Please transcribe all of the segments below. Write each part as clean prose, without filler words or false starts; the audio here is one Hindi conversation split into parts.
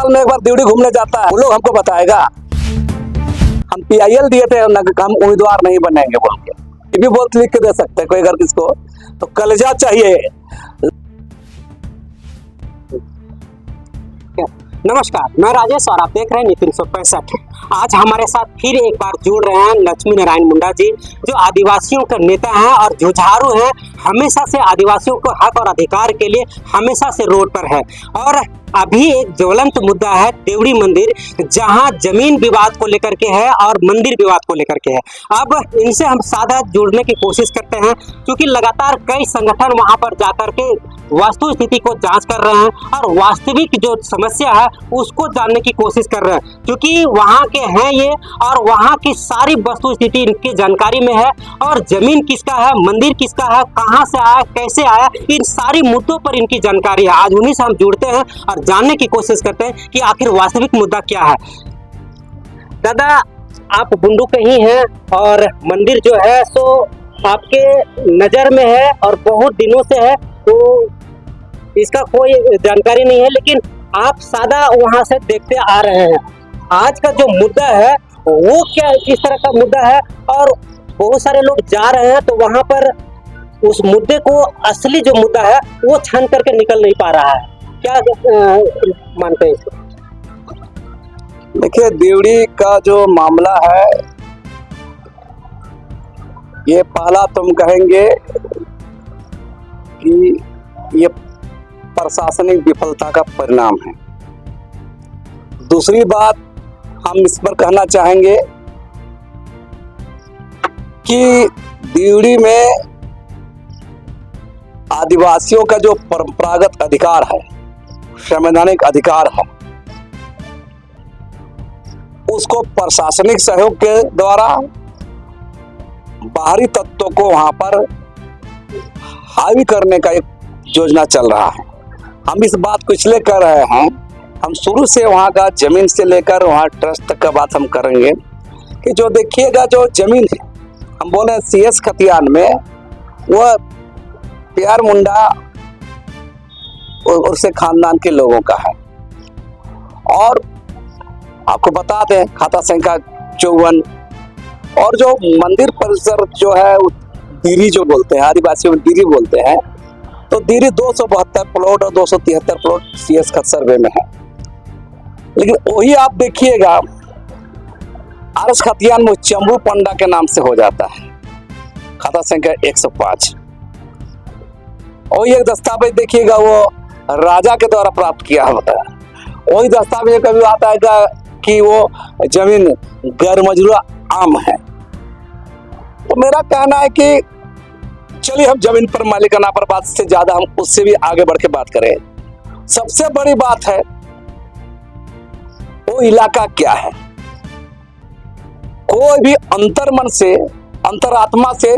साल में एक बार दिवड़ी घूमने जाता है, वो लोग हमको बताएगा। हम PIL दिए थे ना कि हम उम्मीदवार नहीं बनेंगे बोल के, ये भी बहुत लिख के दे सकते हैं कोई अगर किसको, तो कलेजा चाहिए। नमस्कार, मैं राजेश और आप देख रहे हैं नितिन 365। आज हमारे साथ फिर एक बार जुड़ रहे हैं लक्ष्मी नारायण मुंडा जी, जो आदिवासियों के नेता हैं और जुझारू हैं। हमेशा से आदिवासियों को हक और अधिकार के लिए हमेशा से रोड पर है। और अभी एक ज्वलंत मुद्दा है देवड़ी मंदिर, जहां जमीन विवाद को लेकर के है और मंदिर विवाद को लेकर के है। अब इनसे हम साधा जुड़ने की कोशिश करते हैं, क्योंकि लगातार कई संगठन वहां पर जाकर के वास्तु स्थिति को जांच कर रहे हैं और वास्तविक जो समस्या है उसको जानने की कोशिश कर रहे हैं, क्योंकि वहां के हैं ये और वहां की सारी वस्तु स्थिति इनकी जानकारी में है। और जमीन किसका है, मंदिर किसका है, कहां से आया, कैसे आया, इन सारी मुद्दों पर इनकी जानकारी है। आज उन्हीं से हम जुड़ते हैं और जानने की कोशिश करते हैं कि आखिर वास्तविक मुद्दा क्या है। दादा, आप बुंडू के ही हैं और मंदिर जो है सो आपके नजर में है और बहुत दिनों से है, तो इसका कोई जानकारी नहीं है, लेकिन आप सादा वहां से देखते आ रहे हैं। आज का जो मुद्दा है वो क्या, किस तरह का मुद्दा है, और बहुत सारे लोग जा रहे हैं तो वहां पर उस मुद्दे को, असली जो मुद्दा है वो छान करके निकल नहीं पा रहा है। क्या मानते हैं इसको? देखिए, देवड़ी का जो मामला है ये पहला तुम कहेंगे कि ये प्रशासनिक विफलता का परिणाम है। दूसरी बात हम इस पर कहना चाहेंगे कि देवड़ी में आदिवासियों का जो परंपरागत अधिकार है, संवैधानिक अधिकार है, उसको प्रशासनिक सहयोग के द्वारा बाहरी तत्वों को वहां पर हावी करने का एक योजना चल रहा है। हम इस बात को इसलिए कर रहे हैं, हम शुरू से वहां का जमीन से लेकर वहां ट्रस्ट तक का बात हम करेंगे कि जो देखिएगा जो जमीन है, हम बोले CS खतियान में, वह प्यार मुंडा और उससे खानदान के लोगों का है। और आपको बता दें, खाता संख्या 54 और जो मंदिर परिसर जो है दीरी जो बोलते हैं, आदिवासियों में दीरी बोलते हैं, तो दीरी 272 प्लॉट और 273 प्लॉट CS खत सर्वे में है। लेकिन वही आप देखिएगा RS खतियान में चंबू पंडा के नाम से हो जाता है, खाता संख्या 105। और ये दस्तावेज देखिएगा वो राजा के द्वारा प्राप्त किया होता है। वही दस्तावेज कभी आता है कि वो जमीन गैर मजरूआ आम है। तो मेरा कहना है कि चलिए हम जमीन पर मालिकाना पर बात से ज्यादा हम उससे भी आगे बढ़ के बात करें। सबसे बड़ी बात है वो इलाका क्या है। कोई भी अंतर्मन से, अंतरात्मा से,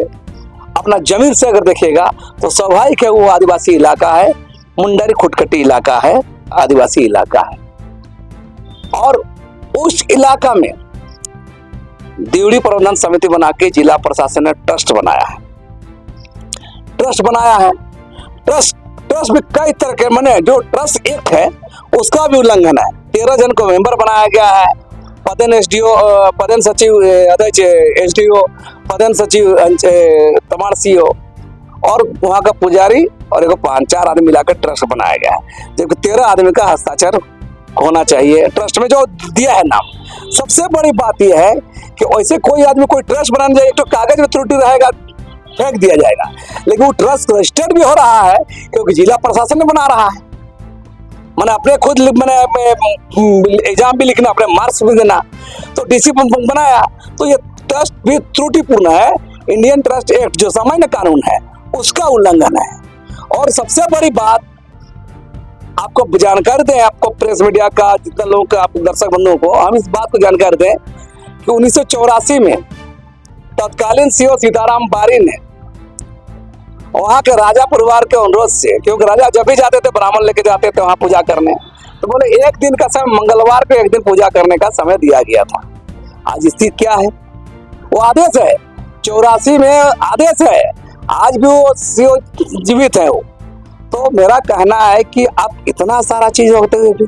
अपना जमीन से अगर देखेगा तो स्वाभाविक है वो आदिवासी इलाका है, मुंडारी खुटखटी इलाका है, आदिवासी इलाका है। और उस इलाका में देवड़ी प्रबंधन समिति बना के जिला प्रशासन ने ट्रस्ट बनाया है। ट्रस्ट भी कई तरह के, माने जो ट्रस्ट एक्ट है उसका भी उल्लंघन है। 13 जन को मेंबर बनाया गया है, पदेन SDO, पदेन सचिव अध्यक्ष SDO, पदेन सचिव तमाड़ CO और वहाँ का पुजारी और एक 5-4 आदमी मिलाकर ट्रस्ट बनाया गया है, जबकि 13 आदमी का हस्ताक्षर होना चाहिए ट्रस्ट में जो दिया है नाम। सबसे बड़ी बात यह है कि वैसे कोई आदमी कोई ट्रस्ट बनाने जाए तो कागज में त्रुटि रहेगा, फेंक दिया जाएगा, लेकिन वो ट्रस्ट रजिस्टर्ड भी हो रहा है क्योंकि जिला प्रशासन ने बना रहा है। मैंने अपने खुद मैंने एग्जाम भी लिखना, अपने मार्क्स भी देना, तो DC बनाया। तो ये ट्रस्ट भी त्रुटिपूर्ण है। इंडियन ट्रस्ट एक्ट जो सामान्य कानून है उसका उल्लंघन है। और सबसे बड़ी बात आपको जानकारी दें, आपको प्रेस मीडिया का जितना लोगों का, आप दर्शक बंधुओं को हम इस बात को जानकारी दें कि 1984 में तत्कालीन CO सीताराम बारी ने वहां के राजा परिवार के अनुरोध से, क्योंकि राजा जब भी जाते थे ब्राह्मण लेके जाते थे वहां पूजा करने, तो बोले एक दिन का समय, मंगलवार को एक दिन पूजा करने का समय दिया गया था। आज स्थिति क्या है? वो आदेश है, 84 में आदेश है, आज भी वो CO जीवित है वो। तो मेरा कहना है कि आप इतना सारा चीज होते हुए भी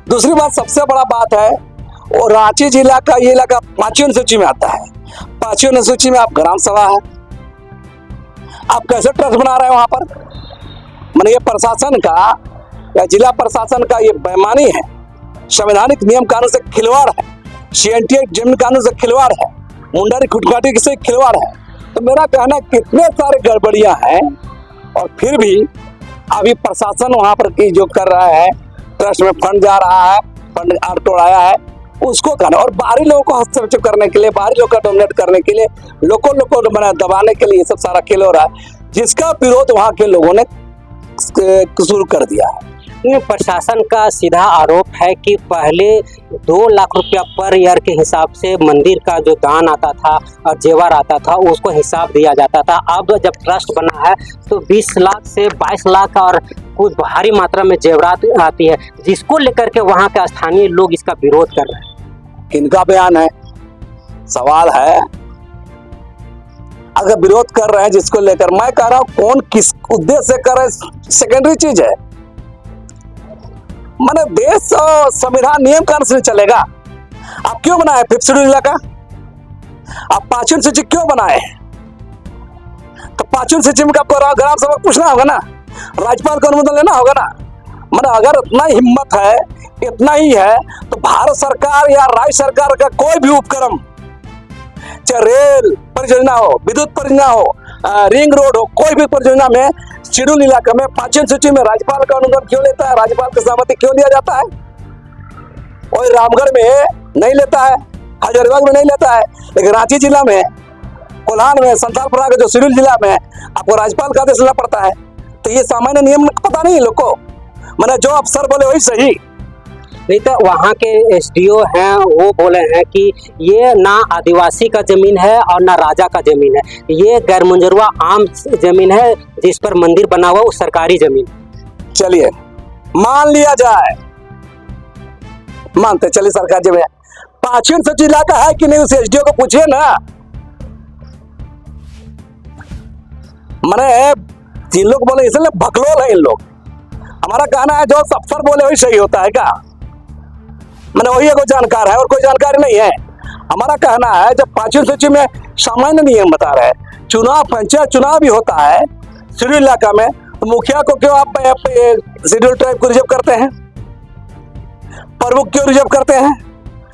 दूसरी बात, सबसे बड़ा बात है, और रांची जिला का ये इलाका 5वीं अनुसूची में आता है। 5वीं अनुसूची में आप ग्राम सभा है, आप कैसे ट्रस्ट बना रहे हैं वहां पर? मैंने ये प्रशासन का या जिला प्रशासन का ये बेईमानी है, संवैधानिक नियम कानून से खिलवाड़ है, CNT जमीन कानून से खिलवाड़ है, मुंडारी खुटघाटी से खिलवाड़ है। तो मेरा कहना है कितने सारे गड़बड़ियां हैं और फिर भी अभी प्रशासन वहां पर की जो कर रहा है, ट्रस्ट में फंड जा रहा है, फंड आड़ आया है, उसको करना और बाहरी लोगों को हस्तक्षेप करने के लिए, बाहरी लोगों को डोमिनेट करने के लिए, लोगों को दबाने के लिए ये सब सारा खेल हो रहा है, जिसका विरोध वहां के लोगों ने शुरू कर दिया है। प्रशासन का सीधा आरोप है कि पहले 2 लाख रुपया पर ईयर के हिसाब से मंदिर का जो दान आता था और जेवर आता था उसको हिसाब दिया जाता था। अब जब ट्रस्ट बना है तो 20 लाख से 22 लाख और कुछ भारी मात्रा में जेवरात आती है, जिसको लेकर के वहाँ के स्थानीय लोग इसका विरोध कर रहे हैं। किनका बयान है? सवाल है, अगर विरोध कर रहे हैं जिसको लेकर, मैं कह रहा हूं कौन किस उद्देश्य से कर रहे हैं सेकेंडरी चीज है। माने देश संविधान नियम कानून से चलेगा। आप क्यों बनाए 5th शेड्यूल इलाका? आप 5वीं सूची क्यों बनाए? तो 5वीं सूची में आपको ग्राम सभा पूछना होगा ना, राज्यपाल का अनुमोदन लेना होगा ना। माने अगर इतना हिम्मत है, इतना ही है, तो भारत सरकार या राज्य सरकार का कोई भी उपक्रम, चाहे रेल परियोजना हो, विद्युत परियोजना हो, रिंग रोड हो, कोई भी परियोजना में शेड्यूल इलाका में 5वीं सूची में राज्यपाल का अनुमोदन क्यों लेता है, राज्यपाल की सहमति क्यों लिया जाता है? और रामगढ़ में नहीं लेता है, हजारीबाग में नहीं लेता है, लेकिन रांची जिला में, कोल्हान में, संथालपुरा के जो शेड्यूल जिला में आपको राज्यपाल का आदेश लेना पड़ता है। तो ये सामान्य नियम पता नहीं है लोग को। मैंने जो अफसर बोले वही सही। नहीं तो वहाँ के SDO हैं, वो बोले हैं कि ये ना आदिवासी का जमीन है और ना राजा का जमीन है, ये गैर मंजूरवा आम जमीन है जिस पर मंदिर बना हुआ, वो सरकारी जमीन। चलिए मान लिया जाए, मानते चलिए सरकारी जमीन, 5वीं सूची इलाका है कि नहीं, उस SDO को पूछिए ना। मैंने जिन लोग बोले इसलिए भकलोल है इन लोग। हमारा कहना है जो अफसर बोले वही सही होता है क्या? मैंने वही एगो जानकार है और कोई जानकारी नहीं है। हमारा कहना है जब 5वीं सूची में सामान्य नियम बता रहे हैं, चुनाव, पंचायत चुनाव भी होता है शेड्यूल इलाका में, तो मुखिया को क्यों आप शेड्यूल ट्राइब को रिजर्व करते हैं? प्रमुख क्यों रिजर्व करते हैं?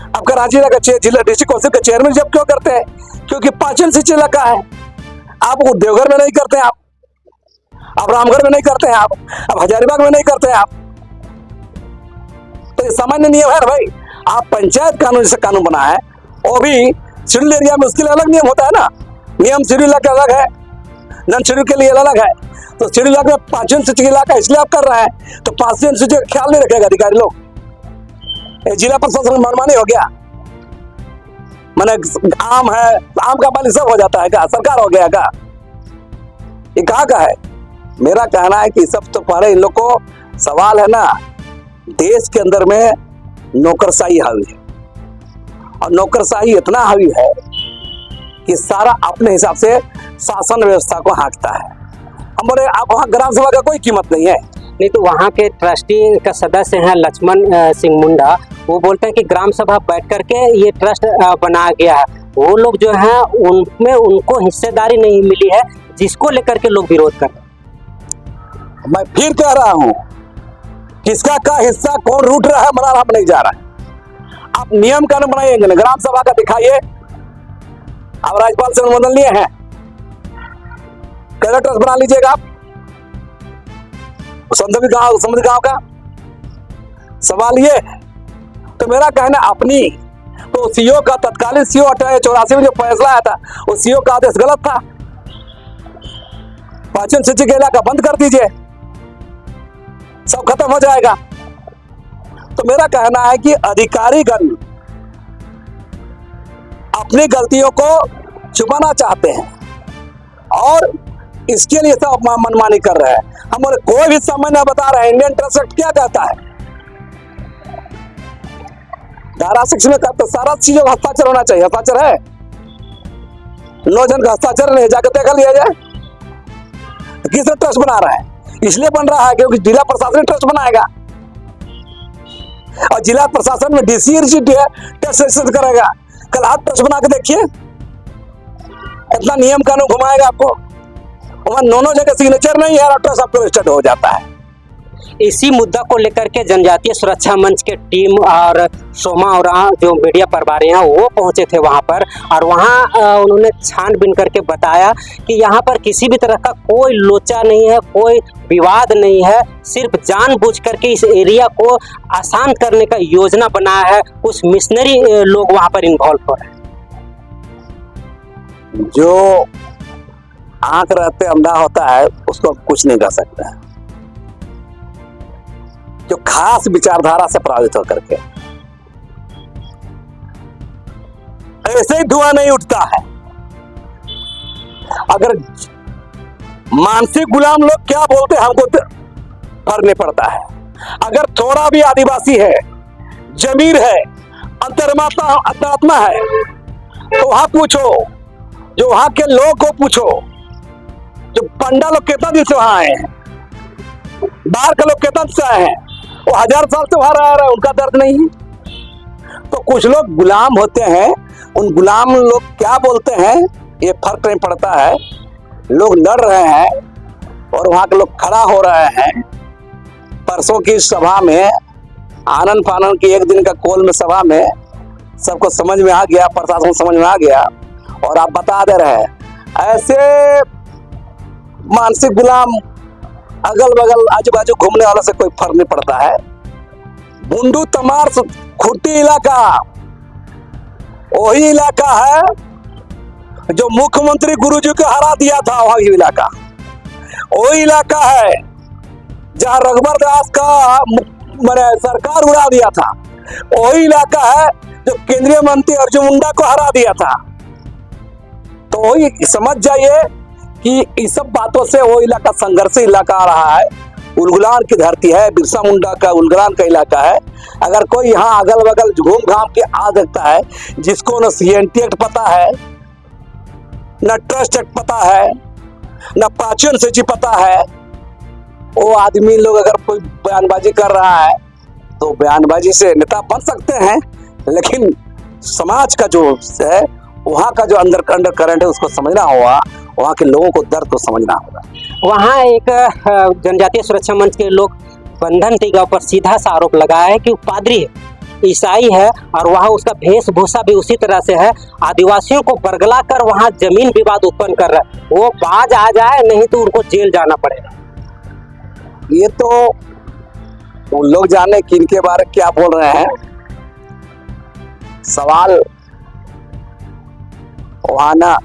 आपका रांची इलाका जिला डिस्ट्रिक्ट काउंसिल का चेयरमैन रिजर्व क्यों करते हैं? क्योंकि 5वीं सूची इलाका है। आप देवघर में नहीं करते हैं, आप रामगढ़ में नहीं करते हैं, आप हजारीबाग में नहीं करते हैं आप। तो ये सामान्य नियम है भाई। आप पंचायत कानून जैसे कानून बना है, वो भी शेड्यूल एरिया में उसके लिए अलग नियम होता है ना। नियम शेड्यूल इलाका अलग है, नॉन शेड्यूल के लिए अलग है। तो शेड्यूल इलाका में 5वीं सूची इलाका इसलिए आप कर रहे हैं, तो 5वीं सूची का ख्याल नहीं रखेगा अधिकारी लोग। जिला प्रशासन मनमानी हो गया। मैंने आम है, आम का मालिक सब हो जाता है क्या? सरकार हो गया क्या? ये कहाँ का है? मेरा कहना है कि सब तो पहले इन लोग को सवाल है ना, देश के अंदर में नौकरशाही हावी है, और नौकरशाही इतना हावी है कि सारा अपने हिसाब से शासन व्यवस्था को हाँकता है। हम बोले आप वहाँ ग्राम सभा का कोई कीमत नहीं है। नहीं तो वहाँ के ट्रस्टी का सदस्य हैं लक्ष्मण सिंह मुंडा, वो बोलते हैं कि ग्राम सभा बैठ करके ये ट्रस्ट बनाया गया है। वो लोग जो हैं उनमें उनको हिस्सेदारी नहीं मिली है, जिसको लेकर के लोग विरोध कर रहे हैं। मैं फिर कह रहा हूँ, किसका का हिस्सा कौन रूट रहा है, मना नहीं जा रहा है। आप नियम कानून बनाइएंगे ना, ग्राम सभा का दिखाइए। आप राज्यपाल से अनुमोदन लिए हैं, कैसा ट्रस्ट बना लीजिएगा आप। समुद्र गांव का सवाल ये, तो मेरा कहना अपनी तो सीओ का तत्कालीन सीओ 84 में जो फैसला आया था, वो सीओ का आदेश गलत था। 5वीं सूची के इलाका बंद कर दीजिए, सब खत्म हो जाएगा। तो मेरा कहना है कि अधिकारीगण अपनी गलतियों को छुपाना चाहते हैं और इसके लिए सब मनमानी कर रहे हैं। हम बोले कोई भी सामान्य बता रहे हैं, इंडियन ट्रस्ट एक्ट क्या कहता है? धारा 6 में तो सारा चीजों का हस्ताक्षर होना चाहिए। हस्ताक्षर है? 9 जन का हस्ताक्षर नहीं, जाकर देखा लिया जाए। किस ट्रस्ट बना रहा है? इसलिए बन रहा है क्योंकि जिला प्रशासन ट्रस्ट बनाएगा। और जिला प्रशासन में डीसी टेस्ट रजिस्टर करेगा। कल आप टेस्ट बना के देखिए, इतना नियम कानून घुमाएगा आपको। वहां दोनों जगह सिग्नेचर नहीं है और टेस्ट आपको रजिस्टर्ड हो जाता है। इसी मुद्दा को लेकर के जनजातीय सुरक्षा मंच के टीम और सोमा और जो मीडिया प्रभारी हैं वो पहुंचे थे वहां पर, और वहां उन्होंने छानबीन करके बताया कि यहाँ पर किसी भी तरह का कोई लोचा नहीं है, कोई विवाद नहीं है, सिर्फ जानबूझ करके इस एरिया को आसान करने का योजना बनाया है। कुछ मिशनरी लोग वहां पर इन्वॉल्व हो रहे हैं। जो आंख रहते अंधा होता है उसको कुछ नहीं कर सकता, जो खास विचारधारा से प्रभावित होकर के ऐसे ही धुआं नहीं उठता है। अगर मानसिक गुलाम लोग क्या बोलते हैं हमको फर्क नहीं पड़ता है। अगर थोड़ा भी आदिवासी है, जमीर है, अंतरात्मा है, तो वहां पूछो, जो वहां के लोग को पूछो, जो पंडा लोग कितना दिन से वहां आए हैं, बाहर के लोग कितना से आए हैं, वो 1000 साल से वहां रह रहे हैं, उनका दर्द नहीं है। तो कुछ लोग गुलाम होते हैं, उन गुलाम लोग क्या बोलते हैं ये फर्क नहीं पड़ता है। लोग लड़ रहे हैं और वहां के लोग खड़ा हो रहे हैं। परसों की सभा में, आनंद फानंद की एक दिन का कोल में सभा में सबको समझ में आ गया, प्रशासन समझ में आ गया, और आप बता दे रहे हैं ऐसे मानसिक गुलाम अगल बगल आजू बाजू घूमने वालों से कोई फर्क नहीं पड़ता है। बुंडू तमार खुर्टी इलाका वही इलाका है जो मुख्यमंत्री गुरुजी को हरा दिया था, वही इलाका वही इलाका है जहां रघुबर दास का मैंने सरकार उड़ा दिया था, वही इलाका है जो केंद्रीय मंत्री अर्जुन मुंडा को हरा दिया था। तो वही समझ जाइए कि इस सब बातों से वो इलाका संघर्षी इलाका आ रहा है। उलगुलान की धरती है, बिरसा मुंडा का उलगुलान का इलाका है। अगर कोई यहाँ अगल बगल घूम घाम के आ सकता है, जिसको न CNT एक्ट पता है, न ट्रस्ट एक्ट पता है, न प्राचीन सूची पता है, वो आदमी लोग अगर कोई बयानबाजी कर रहा है तो बयानबाजी से नेता बन सकते हैं, लेकिन समाज का जो है, वहाँ का जो अंदर करंट है उसको समझना होगा, वहाँ के लोगों को दर्द को समझना होगा। वहाँ एक जनजातीय सुरक्षा मंच के लोग बंधन टीका पर सीधा सा आरोप लगाया है कि वो पादरी है, ईसाई है, और वहाँ उसका वेशभूषा भी उसी तरह से है। आदिवासियों को बरगला कर वहाँ जमीन विवाद उत्पन्न कर रहा है। वो बाज आ जाए, नहीं तो उनको जेल जाना पड़ेगा। ये तो उन लोग जाने किनके बारे में क्या बोल रहे हैं। सवाल वहाँ ना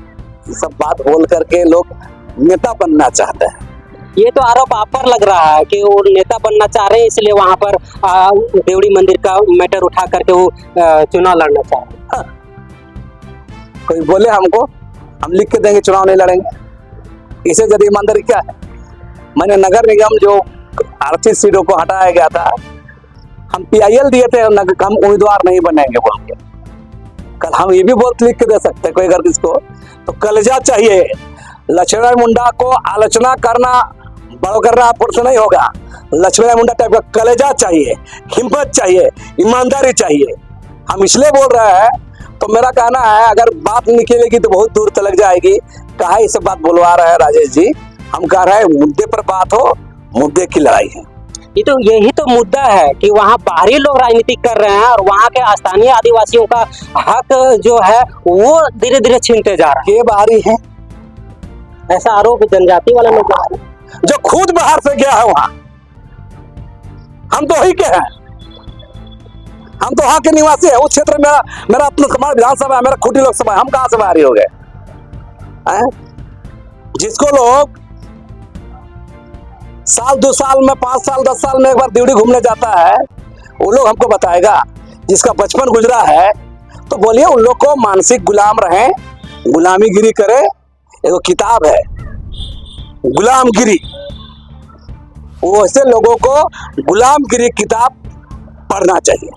सब बात बोल करके लोग नेता बनना चाहते हैं। ये तो आरोप आप पर लग रहा है कि वो नेता बनना चाह रहे हैं, इसलिए वहां पर देवड़ी मंदिर का मैटर उठा करके वो चुनाव लड़ना चाह रहे हैं। हाँ। कोई बोले हमको, हम लिख के देंगे चुनाव नहीं लड़ेंगे। इसे यदि ईमानदारी क्या है। मैंने नगर निगम जो आर्थिक सीटों को हटाया गया था, हम PIL दिए थे, हम उम्मीदवार नहीं बनेंगे बोल के। कल हम ये भी बहुत लिख के दे सकते हैं, कोई अगर किसको तो कलेजा चाहिए। लक्ष्मण मुंडा को आलोचना करना बड़ करना पुरुष नहीं होगा। लक्ष्मण मुंडा टाइप का कलेजा चाहिए, हिम्मत चाहिए, ईमानदारी चाहिए। हम इसलिए बोल रहे हैं, तो मेरा कहना है अगर बात निकलेगी तो बहुत दूर तक जाएगी। कहा ये सब बात बोलवा रहे हैं राजेश जी, हम कह रहे हैं मुद्दे पर बात हो, मुद्दे की लड़ाई है। यही तो मुद्दा है कि वहाँ बाहरी लोग राजनीति कर रहे हैं और वहाँ के स्थानीय आदिवासियों का हक जो है वो धीरे धीरे छीनते जा रहा है। ये बाहरी है, ऐसा आरोप जनजाति वाले लोग कर रहे हैं, जो खुद बाहर से गया है वहाँ। हम तो वही के हैं, हम तो वहाँ के निवासी है। उस क्षेत्र में मेरा अपना समाज विधानसभा है, मेरा खुटी लोकसभा है। हम कहाँ से बाहरी हो गए? जिसको लोग साल 2 साल में 5 साल 10 साल में एक बार देवड़ी घूमने जाता है, वो लोग हमको बताएगा। जिसका बचपन गुजरा है, तो बोलिए उन लोग को मानसिक गुलाम रहे, गुलामीगिरी करे। एक किताब है गुलामगिरी, वो ऐसे लोगों को गुलामगिरी किताब पढ़ना चाहिए।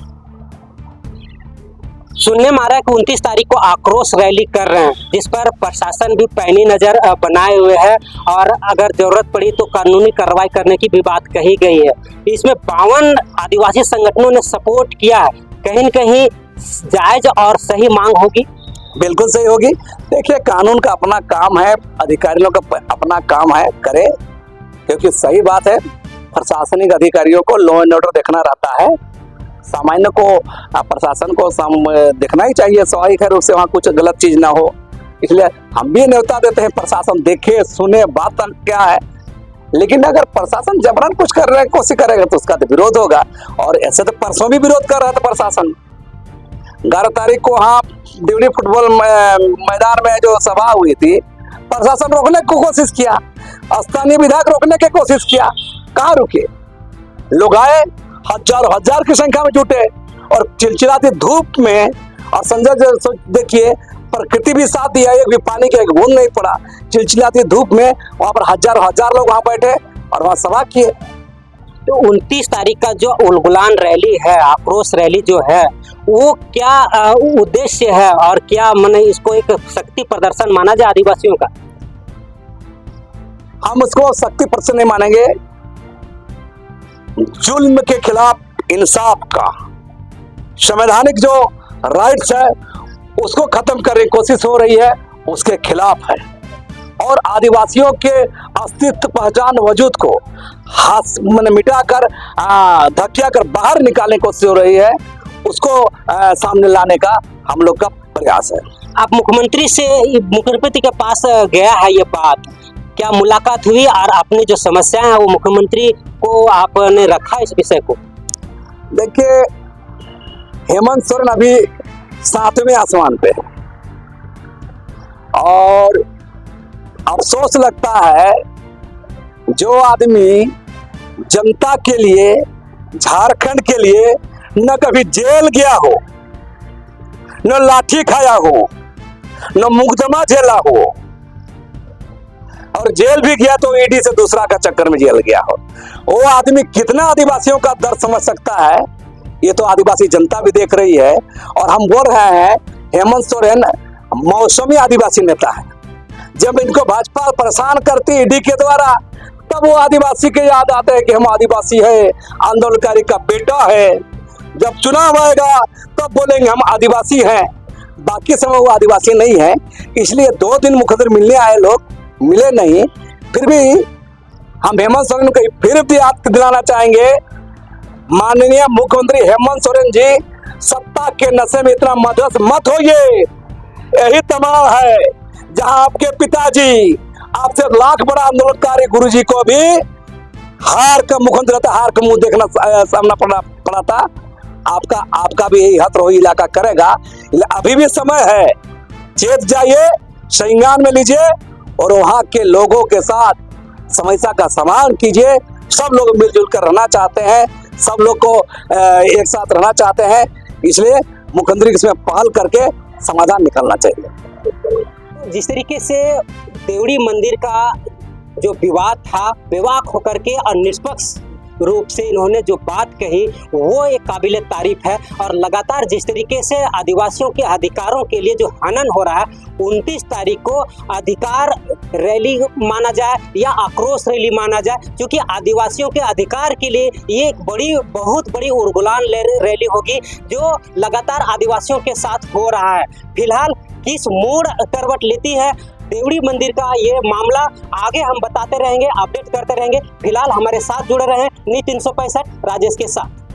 सुनने में आ रहा है कि 29 तारीख को आक्रोश रैली कर रहे हैं, जिस पर प्रशासन भी पैनी नजर बनाए हुए है और अगर जरूरत पड़ी तो कानूनी कार्रवाई करने की भी बात कही गई है। इसमें 52 आदिवासी संगठनों ने सपोर्ट किया है। कहीं न कहीं जायज और सही मांग होगी। बिल्कुल सही होगी। देखिए, कानून का अपना काम है, अधिकारियों का अपना काम है, करे, क्योंकि सही बात है, प्रशासनिक अधिकारियों को लॉ एंड ऑर्डर देखना रहता है। सामान्य को, प्रशासन को देखना ही चाहिए स्वाभाविक रूप से वहाँ कुछ गलत चीज ना हो। इसलिए हम भी न्योता देते हैं, प्रशासन देखे सुने बात क्या है। लेकिन अगर प्रशासन जबरन कुछ कर रहे कोशिश करेगा तो उसका तो विरोध होगा। और ऐसे तो परसों भी विरोध कर रहा था प्रशासन। 11 तारीख को वहाँ देवरी फुटबॉल मैदान में जो सभा हुई थी, प्रशासन रोकने की कोशिश किया, स्थानीय विधायक रोकने की कोशिश किया, कहाँ रुके? लोग आए, हजार की संख्या में जुटे और चिलचिलाती धूप में। और संजय देखिए, प्रकृति भी साथ दिया, एक भी पानी का एक बूंद नहीं पड़ा। चिलचिलाती धूप में वहां पर हजार लोग वहां बैठे और वहां सभा किए। तो 29 तारीख का जो उलगुलान रैली है, आक्रोश रैली जो है, वो क्या उद्देश्य है और क्या माने इसको एक शक्ति प्रदर्शन माना जाए आदिवासियों का? हम उसको शक्ति प्रदर्शन नहीं मानेंगे। जुल्म के खिलाफ इंसाफ का संवैधानिक जो राइट्स है उसको खत्म करने की कोशिश हो रही है, उसके खिलाफ है। और आदिवासियों के अस्तित्व, पहचान, वजूद को मिटाकर धकिया कर बाहर निकालने की कोशिश हो रही है, उसको सामने लाने का हम लोग का प्रयास है। आप मुख्यमंत्री के पास गया है ये बात, क्या मुलाकात हुई और आपने जो समस्या है वो मुख्यमंत्री को आपने रखा इस विषय को? देखिए, हेमंत सोरेन अभी 7वें आसमान पे है और अफसोस लगता है जो आदमी जनता के लिए, झारखंड के लिए न कभी जेल गया हो, न लाठी खाया हो, न मुकदमा झेला हो, और जेल भी गया तो ईडी से दूसरा का चक्कर में जेल गया हो, वो आदमी कितना आदिवासियों का दर्द समझ सकता है, ये तो आदिवासी जनता भी देख रही है। और हम बोल रहे हैं, हेमंत सोरेन मौसमी आदिवासी नेता है। जब इनको भाजपा परेशान करती ईडी के द्वारा, तब वो आदिवासी के याद आते हैं कि हम आदिवासी है, आंदोलनकारी का बेटा है। जब चुनाव आएगा तब बोलेंगे हम आदिवासी हैं, बाकी समय वो आदिवासी नहीं है। इसलिए 2 दिन मुख्यमंत्री मिलने आए लोग, मिले नहीं। फिर भी हम हेमंत सोरेन को फिर भी याद दिलाना चाहेंगे, माननीय मुख्यमंत्री हेमंत सोरेन जी, सत्ता के नशे में इतना मदरस मत होइए। यही तमाम है जहां आपके पिताजी आपसे लाख बड़ा आंदोलनकारी गुरुजी को भी हार का मुख्यमंत्री रहता, हार का मुंह देखना सामना पड़ा था। आपका भी यही हथरोही इलाका करेगा। अभी भी समय है, चेत जाइए, संज्ञान में लीजिए और वहां के लोगों के साथ समस्या का समाधान कीजिए। सब लोग मिलजुल कर रहना चाहते हैं, सब लोग को एक साथ रहना चाहते हैं, इसलिए मुख्यमंत्री इसमें पहल करके समाधान निकालना चाहिए। जिस तरीके से देवड़ी मंदिर का जो विवाद था, बेवाक होकर के और निष्पक्ष रूप से इन्होंने जो बात कही, वो एक काबिले तारीफ है। और लगातार जिस तरीके से आदिवासियों के अधिकारों के लिए जो हनन हो रहा है, 29 तारीख को अधिकार रैली माना जाए या आक्रोश रैली माना जाए, क्योंकि आदिवासियों के अधिकार के लिए ये एक बहुत बड़ी उलगुलान रैली होगी जो लगातार आदिवासियों के साथ हो रहा है। फिलहाल किस मोड़ करवट लेती है देवड़ी मंदिर का ये मामला, आगे हम बताते रहेंगे, अपडेट करते रहेंगे। फिलहाल हमारे साथ जुड़े रहे नी 365 राजेश के साथ।